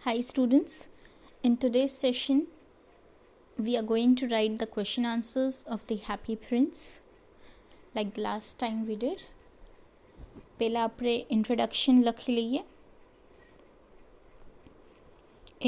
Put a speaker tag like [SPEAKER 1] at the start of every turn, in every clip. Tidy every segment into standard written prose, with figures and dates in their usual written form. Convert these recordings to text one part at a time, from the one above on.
[SPEAKER 1] Hi students, in today's session we are going to write the question answers of the Happy Prince like the last time we did. પહેલા આપણે introduction લખી લઈએ.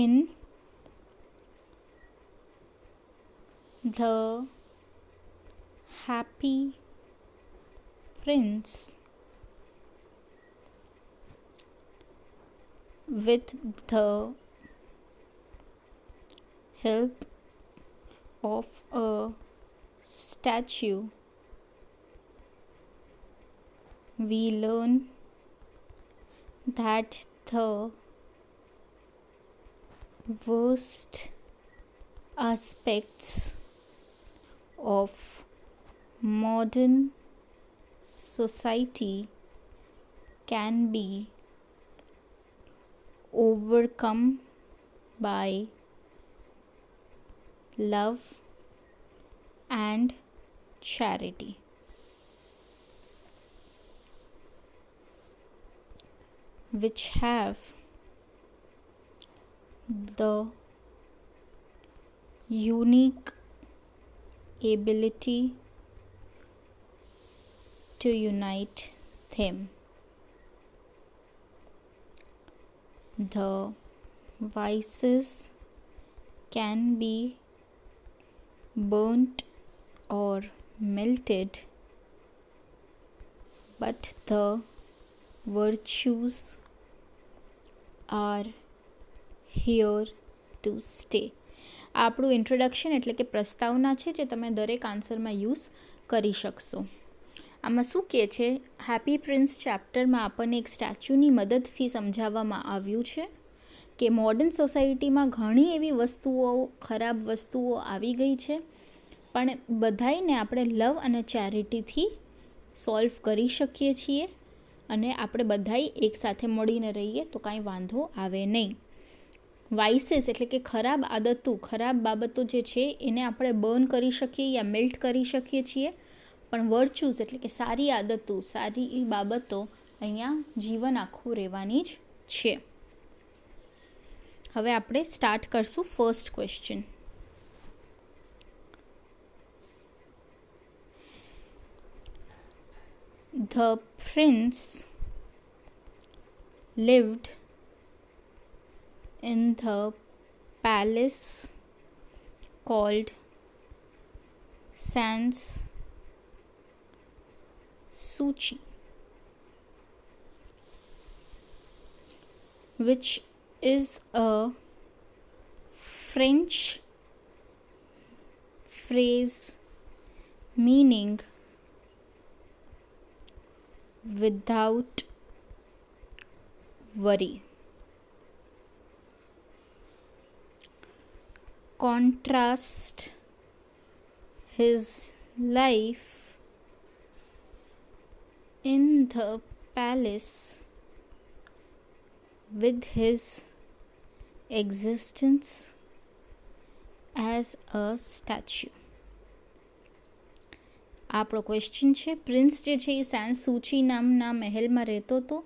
[SPEAKER 1] In the Happy Prince, with the help of a statue, we learn that the worst aspects of modern society can be overcome by love and charity. Which have the unique ability to unite them. The vices can be burnt or melted, but the virtues are here to stay. આ આપણું introduction એટલે કે પ્રસ્તાવના છે જે તમે દરેક આન્સરમાં use કરી શકશો. આમાં શું કહે છે, હેપી પ્રિન્સ ચેપ્ટરમાં આપણને એક સ્ટેચ્યુની મદદથી સમજાવવામાં આવ્યું છે કે મોડર્ન સોસાયટીમાં ઘણી એવી વસ્તુઓ, ખરાબ વસ્તુઓ આવી ગઈ છે, પણ બધાઈને આપણે લવ અને ચેરિટીથી સોલ્વ કરી શકીએ છીએ અને આપણે બધાય એકસાથે મળીને રહીએ તો કાંઈ વાંધો આવે નહીં. વાઇસીસ એટલે કે ખરાબ આદતો, ખરાબ બાબતો જે છે એને આપણે બર્ન કરી શકીએ યા મેલ્ટ કરી શકીએ છીએ, પણ વર્ચ્યુઝ એટલે કે સારી આદતો, સારી બાબતો અહીંયા જીવન આખું રહેવાની જ છે. હવે આપણે સ્ટાર્ટ કરશું first question. The prince lived in the palace called Sans Souci, which is a French phrase meaning without worry. Contrast his life in the palace with his existence as a statue. આપણો question છે, prince જે છે એ sense સૂચી નામના મહેલમાં રહેતો હતો,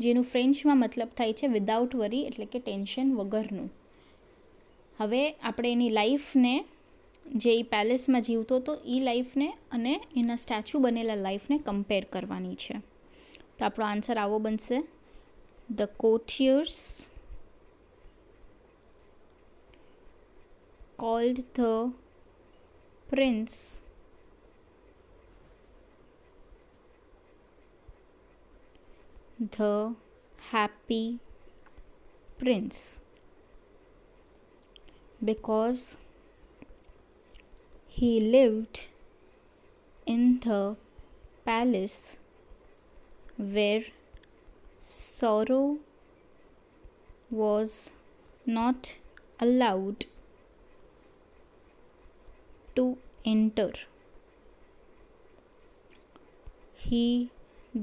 [SPEAKER 1] જેનું ફ્રેન્ચમાં મતલબ થાય છે વિધાઉટ વરી એટલે કે ટેન્શન વગરનું. હવે આપણે એની લાઈફને, જે એ પેલેસમાં જીવતો હતો એ લાઈફને અને એના સ્ટેચ્યુ બનેલા લાઈફને કમ્પેર કરવાની છે. તો આપણો આન્સર આવો બનશે: the કોર્ટિયર્સ called the prince the happy prince because he lived in the palace where sorrow was not allowed to enter. He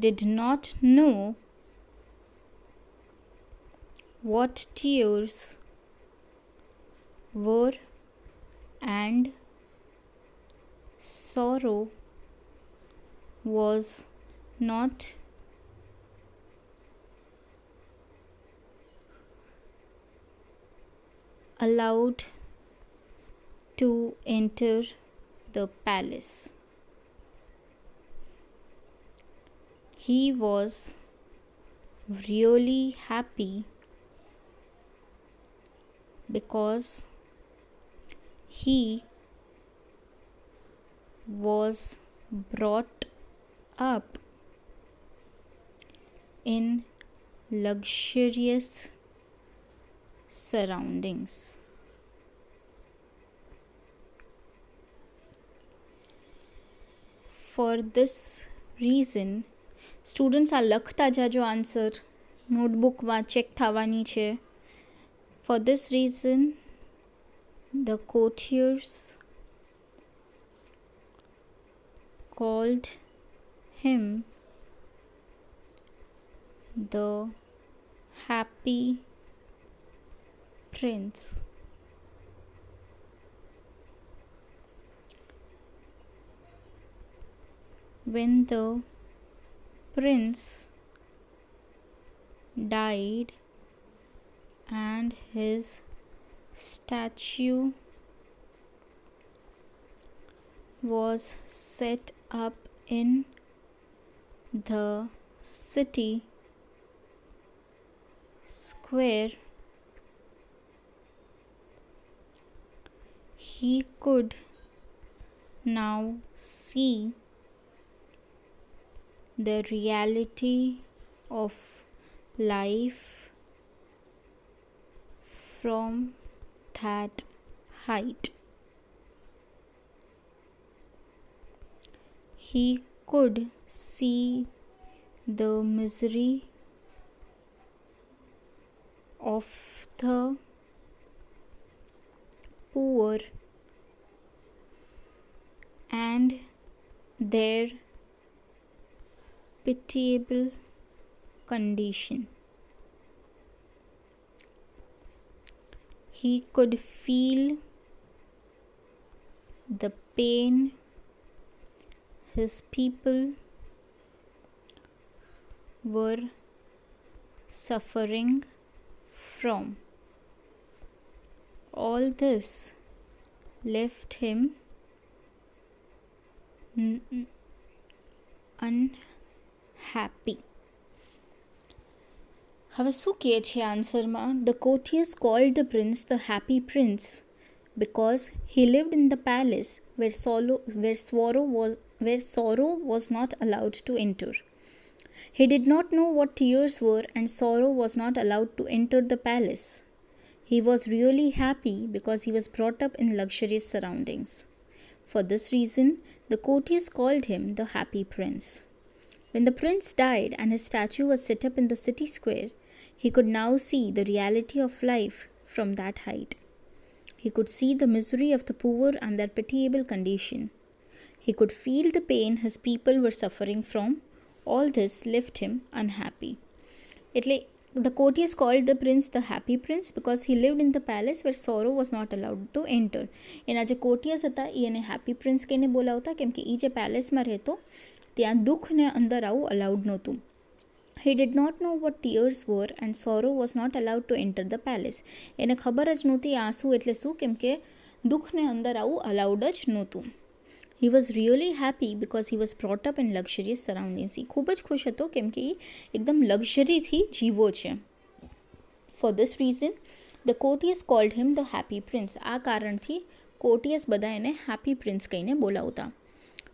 [SPEAKER 1] did not know what tears were and sorrow was not allowed to enter the palace. He was really happy because he was brought up in luxurious surroundings. For this reason, students આ લખતા જાજો answer, નોટબુકમાં check થવાની છે. For this reason, the courtiers called him the happy prince. When the prince died and his statue was set up in the city square, he could now see the reality of life from that height. He could see the misery of the poor and their pitiable condition. He could feel the pain his people were suffering from. All this left him unhappy. હવે શું કહે છે આન્સરમાં? The courtiers called the prince the happy prince because he lived in the palace where sorrow was not allowed to enter. He did not know what tears were, and sorrow was not allowed to enter the palace. He was really happy because he was brought up in luxurious surroundings. For this reason, the courtiers called him the happy prince. When the prince died and his statue was set up in the city square, he could now see the reality of life from that height. He could see the misery of the poor and their pitiable condition. He could feel the pain his people were suffering from. All this left him unhappy. એટલે the courtiers called the prince the happy prince because he lived in the palace where sorrow was not allowed to enter. એના જે કોર્ટિયર્સ હતા એ એને happy prince કહીને બોલાવતા, કેમ કે એ જે પેલેસમાં રહેતો ત્યાં દુઃખને અંદર આવું અલાઉડ નહોતું. He did not know what tears were, and sorrow was not allowed to enter the palace. એને ખબર જ નહોતી આંસુ એટલે શું, કેમ કે દુઃખને અંદર આવું અલાઉડ જ નહોતું. He was really happy because he was brought up in luxurious surroundings. એ ખૂબ જ ખુશ હતો કેમ કે એ એકદમ લક્ઝરીથી જીવો છે. For this reason, the courtiers called him the happy prince. આ કારણથી કોર્ટિયર્સ બધા એને happy prince કહીને બોલાવતા.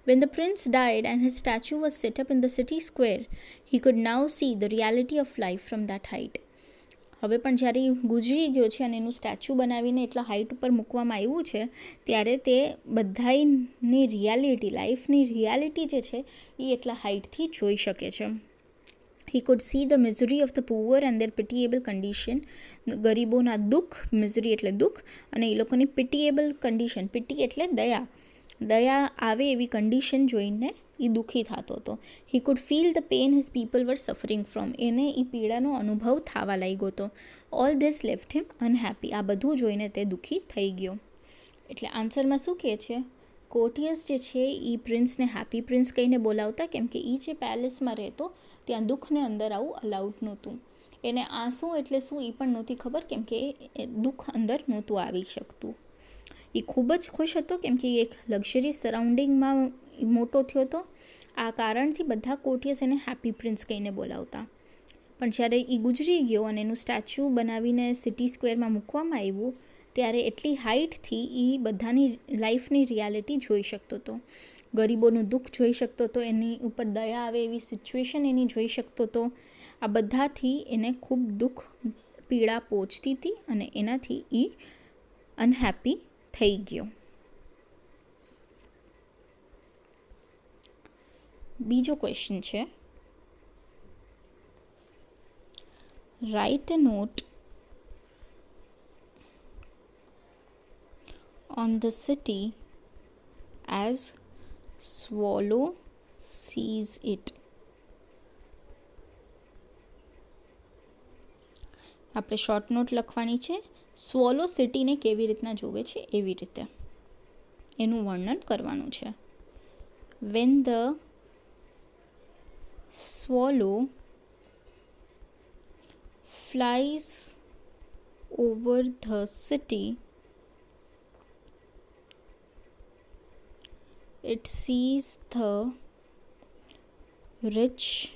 [SPEAKER 1] When the prince died and his statue was set up in the city square, he could now see the reality of life from that height. હવે પણ જ્યારે ગુજરી ગયો છે અને એનું સ્ટેચ્યુ બનાવીને એટલા હાઇટ ઉપર મૂકવામાં આવ્યું છે, ત્યારે તે બધાની રિયાલિટી, લાઈફની રિયાલિટી જે છે એ એટલા હાઇટથી જોઈ શકે છે. He could see the misery of the poor and their pitiable condition. ગરીબોના દુઃખ, મિઝરી એટલે દુઃખ, અને એ લોકોની pitiable condition, pity એટલે દયા, દયા આવે એવી કન્ડિશન જોઈને એ દુઃખી થતો હતો. He could feel the pain his people were suffering from. એને એ પીડાનો અનુભવ થવા લાગ્યો હતો. All this left him unhappy. આ બધું જોઈને તે દુઃખી થઈ ગયો. એટલે આન્સરમાં શું કહે છે? કોર્ટિયર્સ જે છે એ પ્રિન્સને હેપી પ્રિન્સ કહીને બોલાવતા કેમ કે એ જે પેલેસમાં રહેતો ત્યાં દુઃખને અંદર આવું અલાઉડ નહોતું. એને આંસુ એટલે શું એ પણ નહોતી ખબર, કેમ કે એ દુઃખ અંદર નહોતું આવી શકતું. એ ખૂબ જ ખુશ હતો કેમ કે એક લક્ઝરી સરાઉન્ડિંગમાં મોટો થયો હતો. આ કારણથી બધા કોર્ટિયર્સ એને હેપી પ્રિન્સ કહીને બોલાવતા. પણ જ્યારે એ ગુજરી ગયો અને એનું સ્ટેચ્યુ બનાવીને સિટી સ્ક્વેરમાં મૂકવામાં આવ્યું, ત્યારે એટલી હાઇટથી એ બધાની લાઈફની રિયાલિટી જોઈ શકતો હતો. ગરીબોનું દુઃખ જોઈ શકતો હતો, એની ઉપર દયા આવે એવી સિચ્યુએશન એની જોઈ શકતો હતો. આ બધાથી એને ખૂબ દુઃખ પીડા પહોંચતી હતી અને એનાથી એ અનહેપી થઈ ગયો. બીજો ક્વેશ્ચન છે, write a note on the city as swallow sees it. આપણે શોર્ટ નોટ લખવાની છે. સ્વોલો સિટીને કેવી રીતના જોવે છે એવી રીતે એનું વર્ણન કરવાનું છે. When the swallow flies over the city, it sees the rich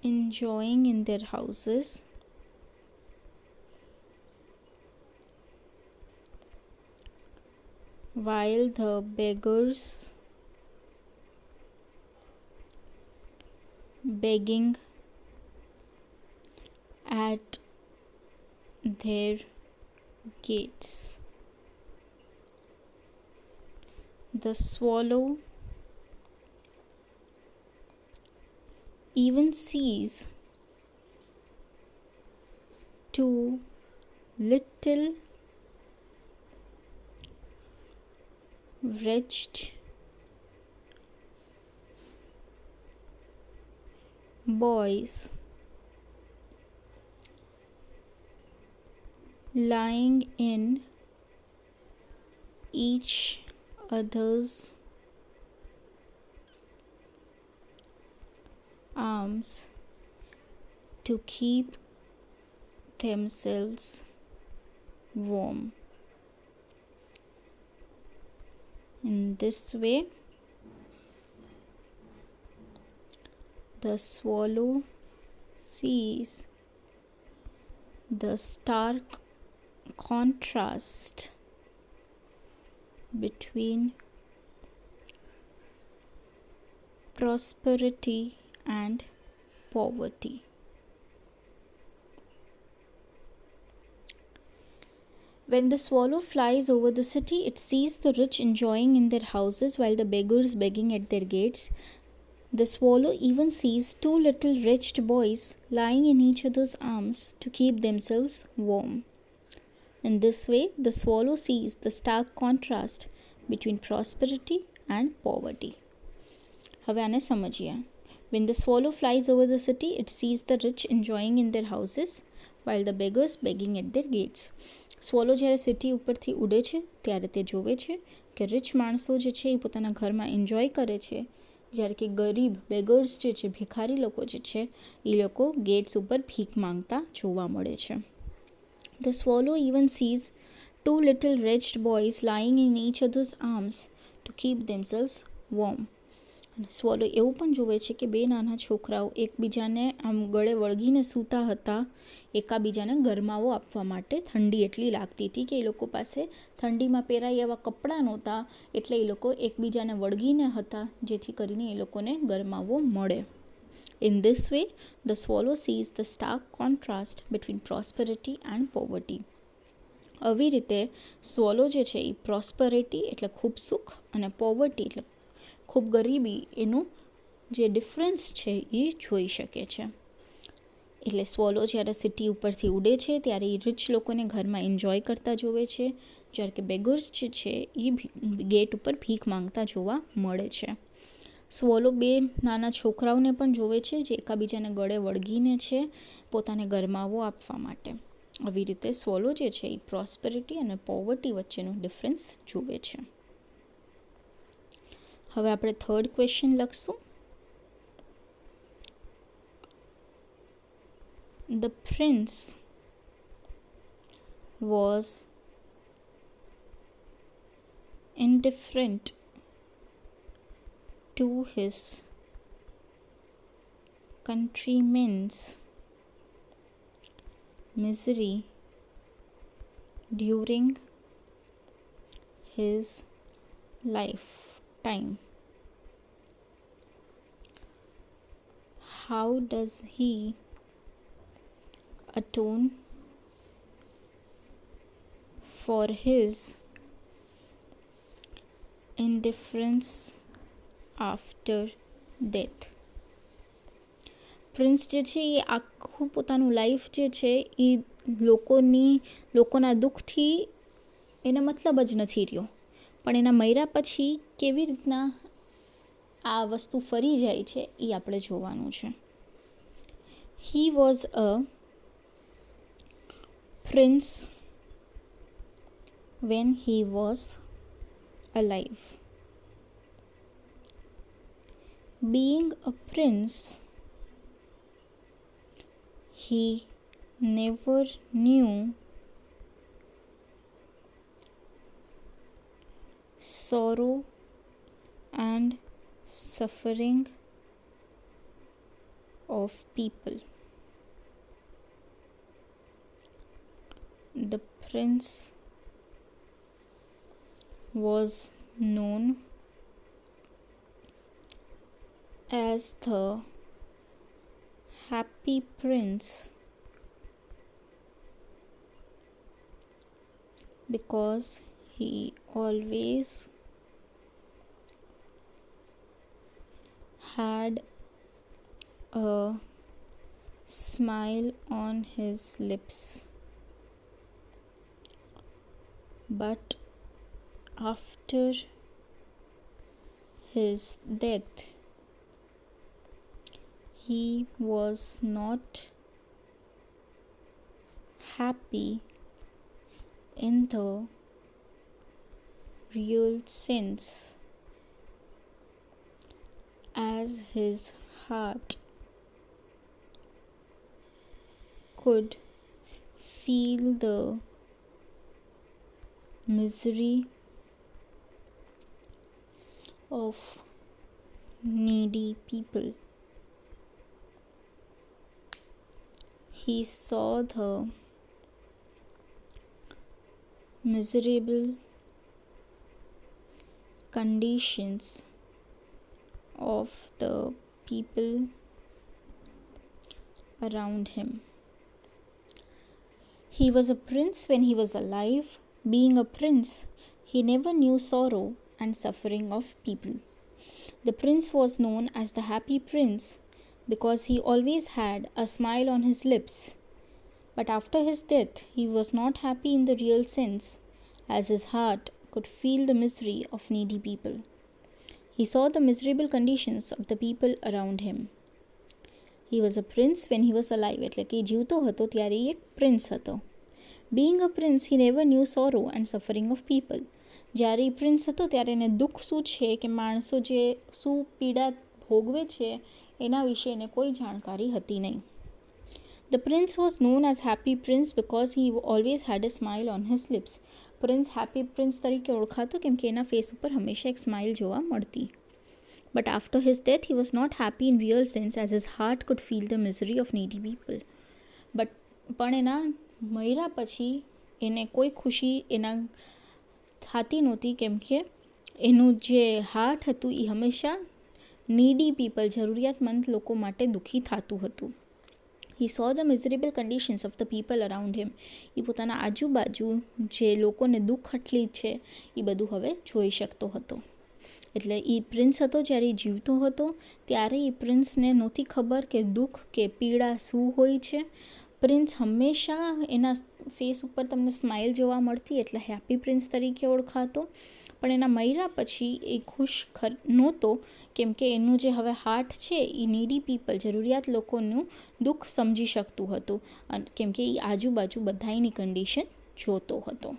[SPEAKER 1] enjoying in their houses, while the beggars begging at their gates. The swallow even sees two little wretched boys lying in each other's arms to keep themselves warm. In this way, the swallow sees the stark contrast between prosperity and poverty. When the swallow flies over the city, it sees the rich enjoying in their houses while the beggars begging at their gates. The swallow even sees two little wretched boys lying in each other's arms to keep themselves warm. In this way, the swallow sees the stark contrast between prosperity and poverty. હવે આને સમજીએ. When the swallow flies over the city, it sees the rich enjoying in their houses while the beggars begging at their gates. સ્વોલો જ્યારે city ઉપરથી ઉડે છે ત્યારે તે જોવે છે કે રિચ માણસો જે છે એ પોતાના ઘરમાં એન્જોય કરે છે, જ્યારે કે ગરીબ બેગર્સ જે છે, ભિખારી લોકો જે છે, એ લોકો ગેટ્સ ઉપર ભીખ માંગતા જોવા મળે છે. The swallow even sees two little wretched boys lying in each other's arms to keep themselves warm. સ્વોલો એવું પણ જોવે છે કે બે નાના છોકરાઓ એકબીજાને આમ ગળે વળગીને સૂતા હતા, એકાબીજાને ગરમાવો આપવા માટે. ઠંડી એટલી લાગતી હતી કે એ લોકો પાસે ઠંડીમાં પહેરાય એવા કપડાં નહોતા, એટલે એ લોકો એકબીજાને વળગીને હતા, જેથી કરીને એ લોકોને ગરમાવો મળે. In this way, the swallow sees the stark contrast between prosperity and poverty. આવી રીતે સ્વોલો જે છે એ પ્રોસ્પરિટી એટલે ખૂબ સુખ અને પોવર્ટી એટલે ખૂબ ગરીબી એનું જે ડિફરન્સ છે એ જોઈ શકે છે. એટલે સ્વોલો જ્યારે સિટી ઉપરથી ઉડે છે ત્યારે એ રિચ લોકોને ઘરમાં એન્જોય કરતા જોવે છે, જ્યારે કે બેગર્સ જે છે એ ગેટ ઉપર ભીખ માંગતા જોવા મળે છે. સ્વોલો બે નાના છોકરાઓને પણ જોવે છે જે એકાબીજાને ગળે વળગીને છે પોતાને ગરમાવો આપવા માટે. આવી રીતે સ્વોલો જે છે એ પ્રોસ્પેરિટી અને પોવર્ટી વચ્ચેનું ડિફરન્સ જુએ છે. હવે આપણે થર્ડ ક્વેશ્ચન લખશું. The prince was indifferent to his countrymen's misery during his lifetime. How does he atone for his indifference after death? Prince જે છે એ આખું પોતાનું લાઈફ જે છે એ લોકોના દુઃખથી એને મતલબ જ નથી રહ્યો, પણ એના મર્યા પછી કેવી રીતના આ વસ્તુ ફરી જાય છે એ આપણે જોવાનું છે. He was a prince when he was alive. Being a prince, he never knew sorrow and suffering of people. The prince was known as the happy prince because he always had a smile on his lips. But after his death, he was not happy in the real sense, as his heart could feel the misery of needy people. He saw the miserable conditions of the people around him. He was a prince when he was alive. Being a prince, he never knew sorrow and suffering of people. The prince was known as the happy prince because he always had a smile on his lips. But after his death, he was not happy in the real sense, as his heart could feel the misery of needy people. He saw the miserable conditions of the people around him. He was a prince when he was alive, એટલે કે જીવતો હતો ત્યારે એક prince હતો. Being a prince, he never knew sorrow and suffering of people. જ્યારે એ prince હતો ત્યારે એને દુઃખ શું છે કે માણસો જે શું પીડા ભોગવે છે એના વિશે એને કોઈ જાણકારી હતી નહીં. The prince was known as happy prince because he always had a smile on his lips. Prince happy prince તરીકે ઓળખાતો કેમ કે એના ફેસ ઉપર હંમેશા એક સ્માઇલ જોવા મળતી. But after his death, he was not happy in real sense, as his heart could feel the misery of needy people. પણ એના મર્યા પછી એને કોઈ ખુશી એના થતી નહોતી કેમ કે એનું જે હાર્ટ હતું એ હંમેશા નીડી પીપલ, જરૂરિયાતમંદ લોકો માટે દુઃખી થતું હતું. He saw the miserable conditions of the people around him. એ પોતાના આજુબાજુ જે લોકોને દુઃખ હટલી છે એ બધું હવે જોઈ શકતો હતો. એટલે એ પ્રિન્સ હતો જ્યારે જીવતો હતો ત્યારે એ પ્રિન્સને નહોતી ખબર કે દુઃખ કે પીડા શું હોય છે. પ્રિન્સ હંમેશા એના ફેસ ઉપર તમને સ્માઇલ જોવા મળતી એટલે હેપી પ્રિન્સ તરીકે ઓળખાતો. પણ એના મર્યા પછી એ ખુશ નહોતો કેમ કે એનું જે હવે હાર્ટ છે એ નીડી પીપલ, જરૂરિયાત લોકોનું દુઃખ સમજી શકતું હતું કેમ કે એ આજુબાજુ બધાની કન્ડિશન જોતો હતો.